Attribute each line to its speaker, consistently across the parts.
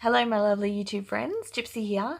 Speaker 1: Hello my lovely YouTube friends, Gypsy here.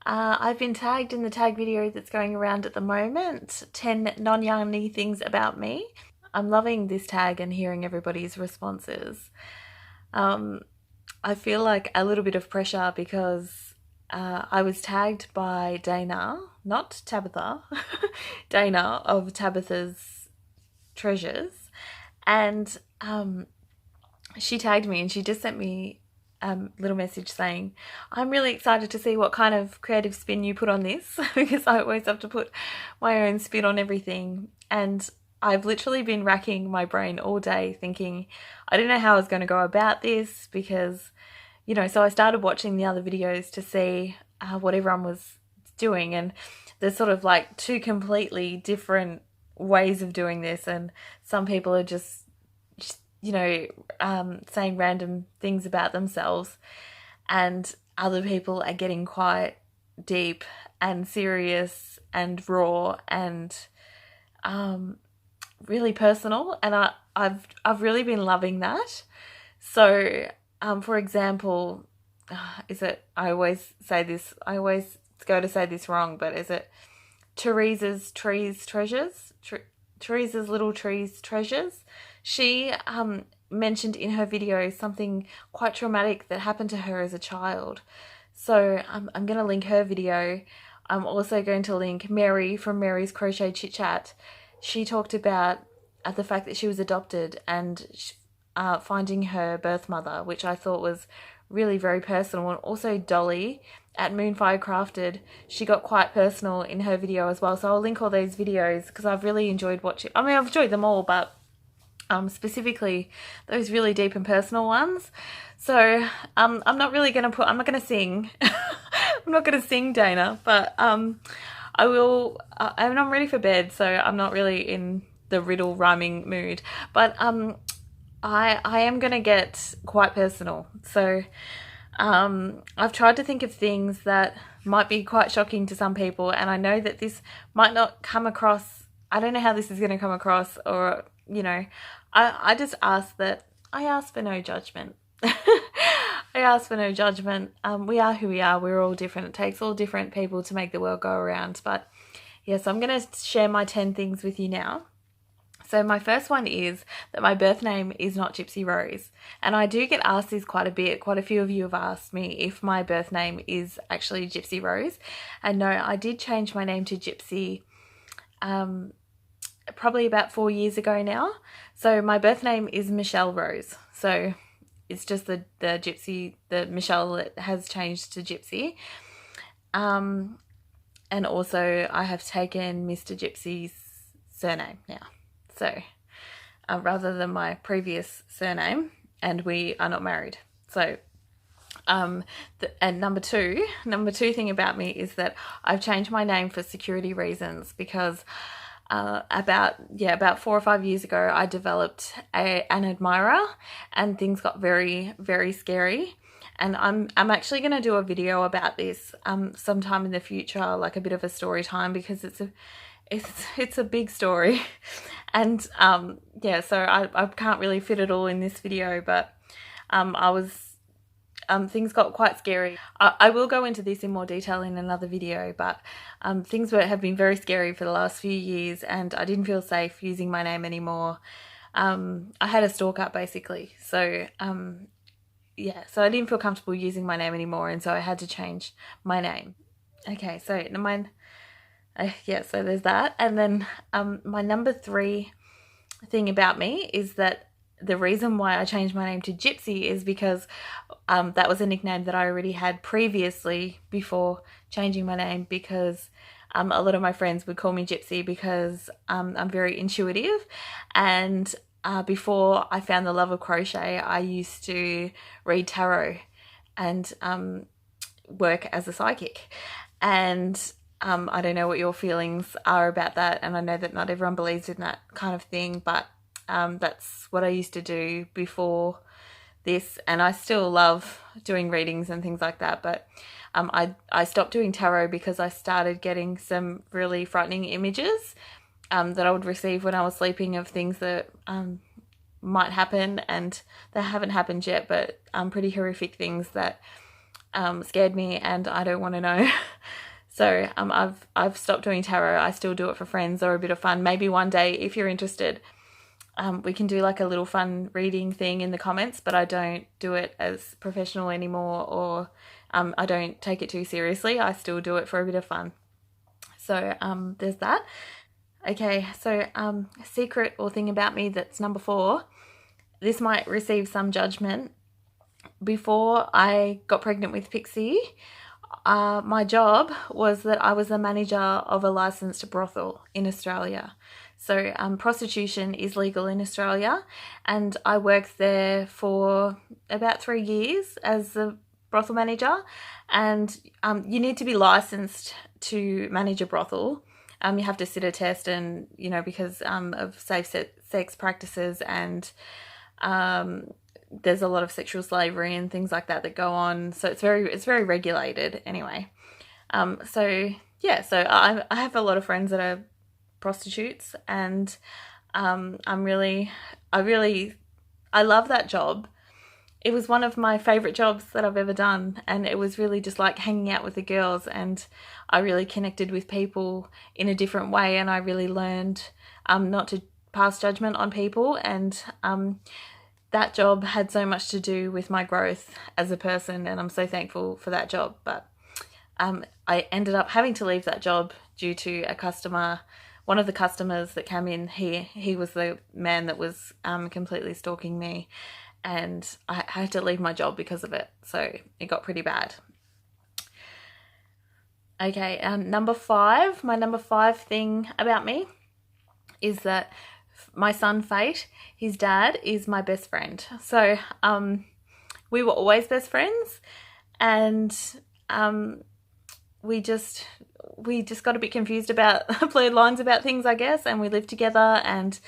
Speaker 1: I've been tagged in the tag video that's going around at the moment, 10 non-yarny things about me. I'm loving this tag and hearing everybody's responses. I feel like a little bit of pressure because I was tagged by Dana, not Tabitha, Dana of Tabitha's Treasures, and she tagged me and she just sent me little message saying, I'm really excited to see what kind of creative spin you put on this because I always have to put my own spin on everything. And I've literally been racking my brain all day thinking, I don't know how I was going to go about this because, so I started watching the other videos to see what everyone was doing. And there's sort of like two completely different ways of doing this. And some people are just saying random things about themselves, and other people are getting quite deep and serious and raw and really personal, and I've really been loving that. So for example, I always go to say this wrong, but is it Theresa's Trees Treasures? Theresa's Little Trees Treasures. She mentioned in her video something quite traumatic that happened to her as a child. So I'm going to link her video. I'm also going to link Mary from Mary's Crochet Chit Chat. She talked about the fact that she was adopted and finding her birth mother, which I thought was really very personal. And also Dolly at Moonfire Crafted, she got quite personal in her video as well. So I'll link all those videos because I've really enjoyed watching. I mean, I've enjoyed them all, but specifically those really deep and personal ones. So I'm not going to sing. I'm not going to sing, Dana, but I will, and I'm ready for bed, so I'm not really in the riddle rhyming mood, but I am going to get quite personal. So I've tried to think of things that might be quite shocking to some people, and I know that this might not come across, I don't know how this is going to come across, or, I just ask that, I ask for no judgment. I ask for no judgment. We are who we are. We're all different. It takes all different people to make the world go around. But yes, I'm going to share my 10 things with you now. So my first one is that my birth name is not Gypsy Rose. And I do get asked this quite a bit. Quite a few of you have asked me if my birth name is actually Gypsy Rose. And no, I did change my name to Gypsy probably about 4 years ago now. So my birth name is Michelle Rose. So it's just the Gypsy, the Michelle that has changed to Gypsy. And also I have taken Mr. Gypsy's surname now. So rather than my previous surname, and we are not married. So and number two thing about me is that I've changed my name for security reasons because about 4 or 5 years ago I developed an admirer, and things got very, very scary. And I'm actually going to do a video about this sometime in the future, like a bit of a story time, because it's a big story. And so I can't really fit it all in this video, but things got quite scary. I will go into this in more detail in another video, but things have been very scary for the last few years, and I didn't feel safe using my name anymore. I had a stalk up basically, so so I didn't feel comfortable using my name anymore, and so I had to change my name. Okay, so mine, so there's that. And then my number 3 thing about me is that the reason why I changed my name to Gypsy is because that was a nickname that I already had previously before changing my name, because a lot of my friends would call me Gypsy because I'm very intuitive, and before I found the love of crochet, I used to read tarot and work as a psychic. And I don't know what your feelings are about that, and I know that not everyone believes in that kind of thing, but that's what I used to do before this, and I still love doing readings and things like that, but I stopped doing tarot because I started getting some really frightening images that I would receive when I was sleeping of things that might happen, and they haven't happened yet, but pretty horrific things that scared me, and I don't want to know. So I've stopped doing tarot. I still do it for friends or a bit of fun. Maybe one day, if you're interested, we can do like a little fun reading thing in the comments, but I don't do it as professional anymore, or I don't take it too seriously. I still do it for a bit of fun. So there's that. Okay, so secret or thing about me that's number 4. This might receive some judgment. Before I got pregnant with Pixie, my job was that I was the manager of a licensed brothel in Australia. So prostitution is legal in Australia, and I worked there for about 3 years as the brothel manager. And you need to be licensed to manage a brothel. You have to sit a test, and because of safe sex practices, and there's a lot of sexual slavery and things like that go on. So it's very regulated anyway. So I have a lot of friends that are prostitutes, and I love that job. It was one of my favorite jobs that I've ever done, and it was really just like hanging out with the girls, and I really connected with people in a different way, and I really learned not to pass judgment on people, and that job had so much to do with my growth as a person, and I'm so thankful for that job. But I ended up having to leave that job due to a customer. One of the customers that came in, he was the man that was completely stalking me, and I had to leave my job because of it. So it got pretty bad. Okay, number 5. My number 5 thing about me is that my son Fate, his dad, is my best friend. So we were always best friends, and we just got a bit confused about blurred lines about things, I guess, and we lived together, and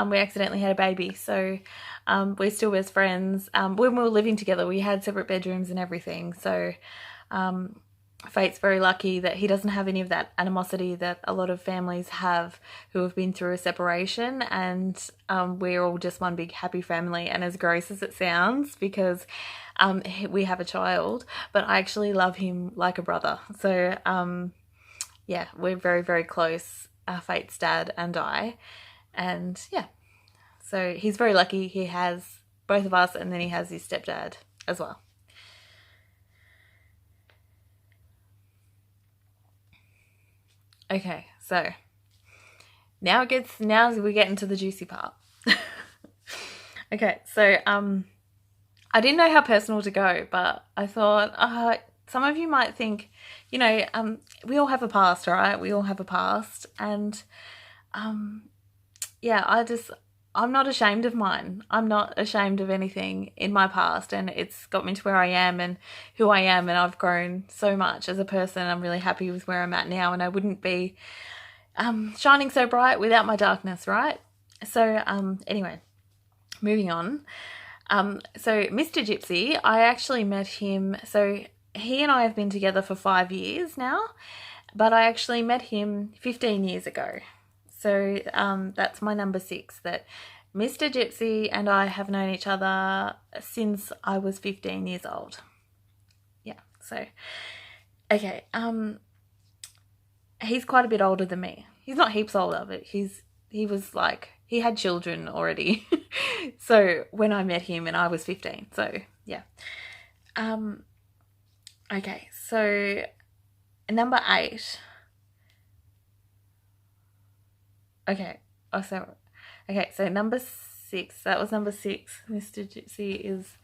Speaker 1: we accidentally had a baby. So we're still best friends. When we were living together, we had separate bedrooms and everything. So Fate's very lucky that he doesn't have any of that animosity that a lot of families have who have been through a separation, and we're all just one big happy family. And as gross as it sounds, because we have a child, but I actually love him like a brother. So yeah, we're very, very close, Fate's dad and I. And yeah, so he's very lucky. He has both of us, and then he has his stepdad as well. Okay, so now we get into the juicy part. Okay, so I didn't know how personal to go, but I thought some of you might think, we all have a past, right? We all have a past, and yeah, I'm not ashamed of mine. I'm not ashamed of anything in my past, and it's got me to where I am and who I am, and I've grown so much as a person. I'm really happy with where I'm at now, and I wouldn't be shining so bright without my darkness, right? So anyway, moving on. So Mr. Gypsy, I actually met him, so he and I have been together for 5 years now, but I actually met him 15 years ago. So that's my number 6, that Mr. Gypsy and I have known each other since I was 15 years old. Yeah, so, okay, he's quite a bit older than me. He's not heaps older, but he was like, he had children already. So when I met him, and I was 15, so yeah. Okay, so number 8. Okay, so number 6, that was number 6, Mr. Gypsy is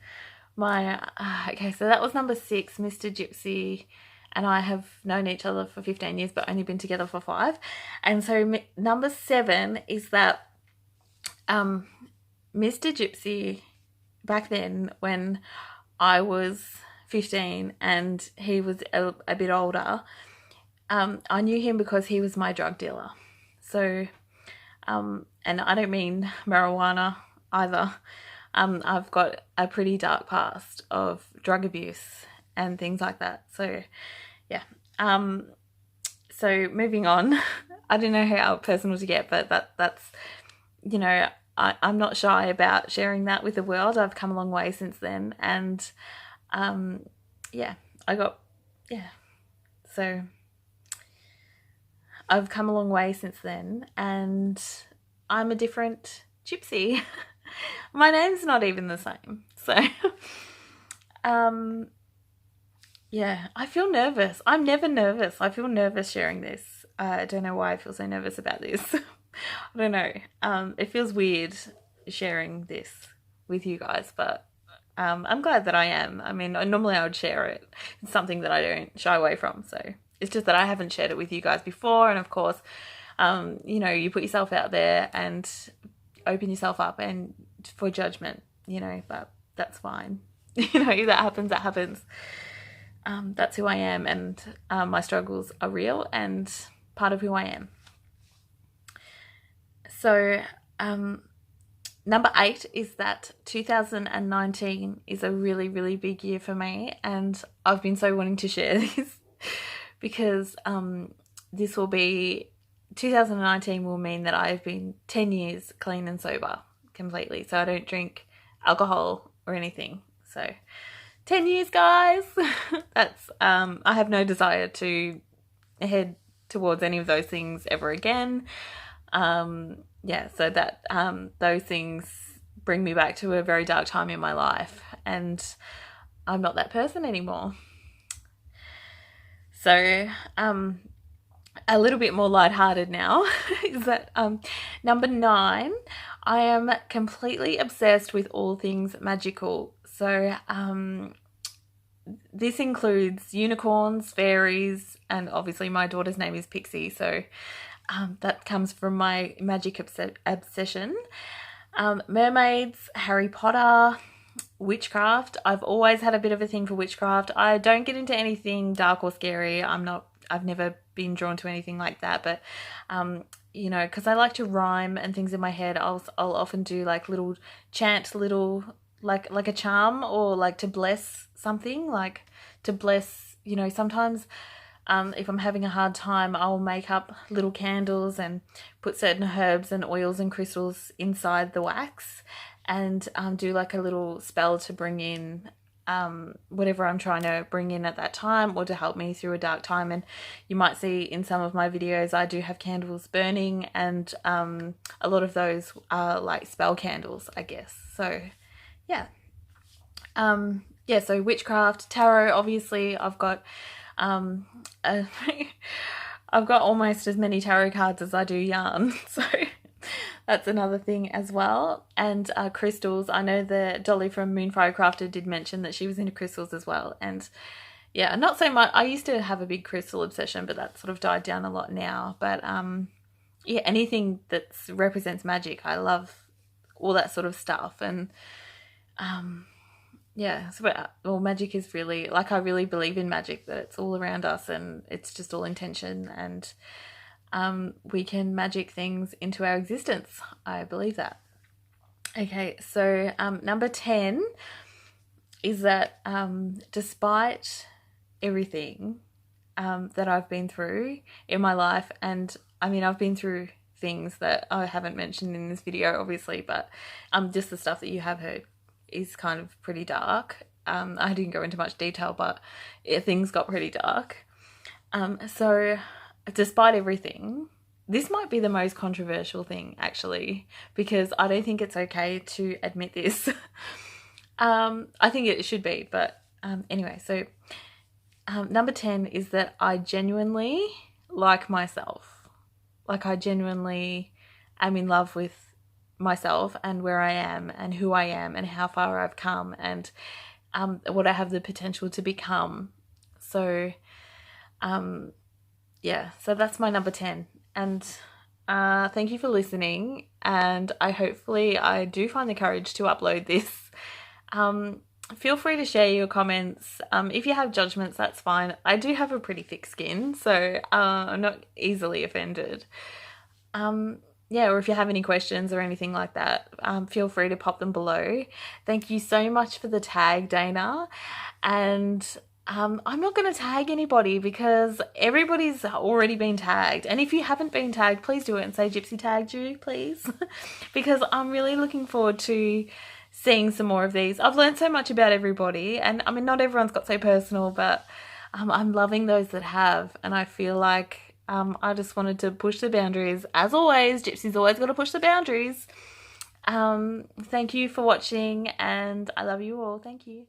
Speaker 1: my, okay, so that was number 6, Mr. Gypsy and I have known each other for 15 years, but only been together for 5. And so number 7 is that Mr. Gypsy, back then when I was 15 and he was a bit older, I knew him because he was my drug dealer. So and I don't mean marijuana either. I've got a pretty dark past of drug abuse and things like that. So yeah. So moving on, I don't know how personal to get, but that's, I'm not shy about sharing that with the world. I've come a long way since then, and yeah, I got, yeah. So I've come a long way since then, and I'm a different gypsy. My name's not even the same. So, yeah, I feel nervous. I'm never nervous. I feel nervous sharing this. I don't know why I feel so nervous about this. I don't know. It feels weird sharing this with you guys, but I'm glad that I am. I mean, normally I would share it. It's something that I don't shy away from. So it's just that I haven't shared it with you guys before. And of course, you know, you put yourself out there and open yourself up and for judgment, you know, but that's fine. You know, if that happens, that happens. That's who I am, and my struggles are real and part of who I am. So, number 8 is that 2019 is a really, really big year for me, and I've been so wanting to share this because this will be 2019 will mean that I've been 10 years clean and sober completely. So I don't drink alcohol or anything. So 10 years, guys. That's I have no desire to head towards any of those things ever again. Yeah, so that those things bring me back to a very dark time in my life, and I'm not that person anymore. So a little bit more lighthearted now is that number 9, I am completely obsessed with all things magical. So this includes unicorns, fairies, and obviously my daughter's name is Pixie, so that comes from my magic obsession. Mermaids, Harry Potter, witchcraft. I've always had a bit of a thing for witchcraft. I don't get into anything dark or scary. I've never been drawn to anything like that, but you know, because I like to rhyme and things in my head, I'll often do like little like a charm, or like to bless something, like to bless, you know, sometimes if I'm having a hard time, I'll make up little candles and put certain herbs and oils and crystals inside the wax, and do like a little spell to bring in whatever I'm trying to bring in at that time, or to help me through a dark time. And you might see in some of my videos I do have candles burning, and a lot of those are like spell candles, I guess. So yeah. Yeah, so witchcraft, tarot, obviously I've got I've got almost as many tarot cards as I do yarn, so that's another thing as well. And crystals, I know that Dolly from Moonfire Crafted did mention that she was into crystals as well, and yeah, not so much. I used to have a big crystal obsession, but that sort of died down a lot now. But yeah, anything that represents magic, I love all that sort of stuff. And yeah, so well, magic is really, like, I really believe in magic, that it's all around us and it's just all intention, and we can magic things into our existence. I believe that. Okay, so number 10 is that despite everything that I've been through in my life, and I mean, I've been through things that I haven't mentioned in this video, obviously, but just the stuff that you have heard is kind of pretty dark. I didn't go into much detail, but things got pretty dark. So despite everything, this might be the most controversial thing, actually, because I don't think it's okay to admit this. I think it should be, but anyway, so number 10 is that I genuinely like myself. Like, I genuinely am in love with myself and where I am and who I am and how far I've come, and what I have the potential to become. So yeah, so that's my number 10, and thank you for listening, and hopefully I do find the courage to upload this. Feel free to share your comments. If you have judgments, that's fine. I do have a pretty thick skin, so I'm not easily offended. Yeah, or if you have any questions or anything like that, feel free to pop them below. Thank you so much for the tag, Dana. And I'm not going to tag anybody because everybody's already been tagged. And if you haven't been tagged, please do it and say Gypsy tagged you, please. Because I'm really looking forward to seeing some more of these. I've learned so much about everybody, and I mean, not everyone's got so personal, but I'm loving those that have, and I feel like I just wanted to push the boundaries. As always, Gypsy's always got to push the boundaries. Thank you for watching, and I love you all. Thank you.